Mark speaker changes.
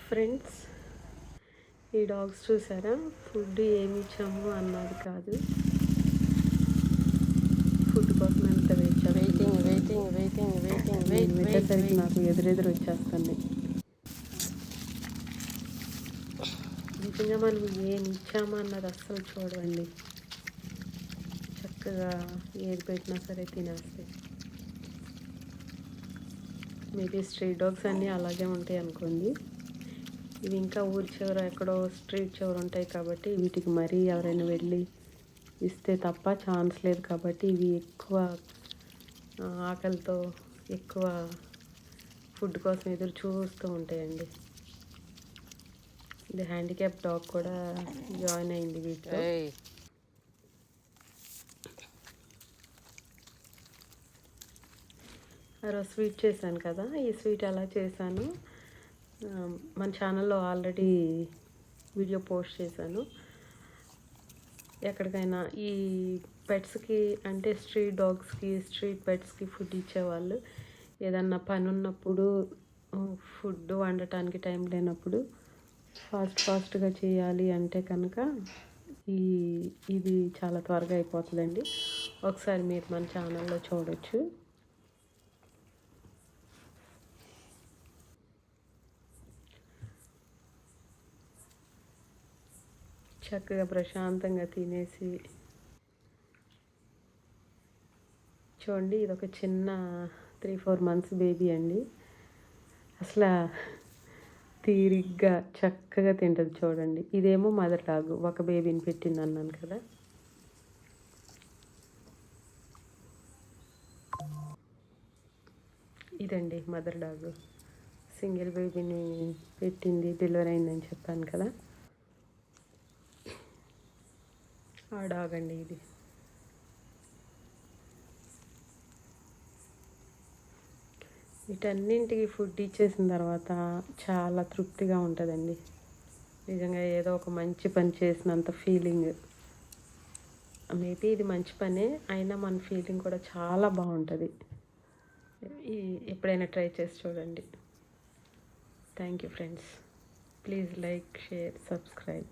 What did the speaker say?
Speaker 1: Friends, ఈ dogs చూసారా? Food ఏమి ఇచ్చాము అన్నది కాదు, ఫుడ్ కోసం ఎంత పెట్టేసరికి నాకు ఎదురెదురు వచ్చేస్తుంది. నిజంగా మనం ఏమి ఇచ్చామా అన్నది అస్సలు చూడండి, చక్కగా ఏది పెట్టినా సరే తినేస్తాయి. మేబీ స్ట్రీట్ డాగ్స్ అన్నీ అలాగే ఉంటాయి అనుకోండి. ఇవి ఇంకా ఊరి చివర ఎక్కడో స్ట్రీట్ చివర ఉంటాయి కాబట్టి వీటికి మరీ ఎవరైనా వెళ్ళి ఇస్తే తప్ప ఛాన్స్ లేదు. కాబట్టి ఇవి ఎక్కువ ఆకలితో ఎక్కువ ఫుడ్ కోసం ఎదురు చూస్తూ ఉంటాయండి. ఇది హ్యాండిక్యాప్ డాగ్ కూడా జాయిన్ అయింది వీటిలో. రోజు స్వీట్ చేశాను కదా, ఈ స్వీట్ ఎలా చేశాను మన ఛానల్లో ఆల్రెడీ వీడియో పోస్ట్ చేశాను. ఎక్కడికైనా ఈ పెట్స్కి అంటే స్ట్రీట్ డాగ్స్కి, స్ట్రీట్ పెట్స్కి ఫుడ్ ఇచ్చేవాళ్ళు ఏదన్నా పని ఉన్నప్పుడు, ఫుడ్ వండటానికి టైం లేనప్పుడు ఫాస్ట్గా చేయాలి అంటే కనుక ఇది చాలా త్వరగా అయిపోతుందండి. ఒకసారి మీరు మన ఛానల్లో చూడొచ్చు. చక్కగా ప్రశాంతంగా తినేసి చూడండి. ఇది ఒక చిన్న 3-4 months బేబీ అండి. అసలు తీరిగ్గా చక్కగా తింటుంది చూడండి. ఇదేమో మదర్ డాగ్, ఒక బేబీని పెట్టింది అన్నాను కదా. ఇదండి మదర్ డాగ్, సింగిల్ బేబీని పెట్టింది, డెలివరీ అయిందని చెప్పాను కదా. ఆ డాగ్ అండి ఇది. వీటన్నింటికి ఫుడ్ ఇచ్చేసిన తర్వాత చాలా తృప్తిగా ఉంటుందండి. నిజంగా ఏదో ఒక మంచి పని చేసినంత ఫీలింగ్. మేబీ ఇది మంచి పనే అయినా మన ఫీలింగ్ కూడా చాలా బాగుంటుంది. ఎప్పుడైనా ట్రై చేసి చూడండి. Thank you friends. Please like, share, subscribe.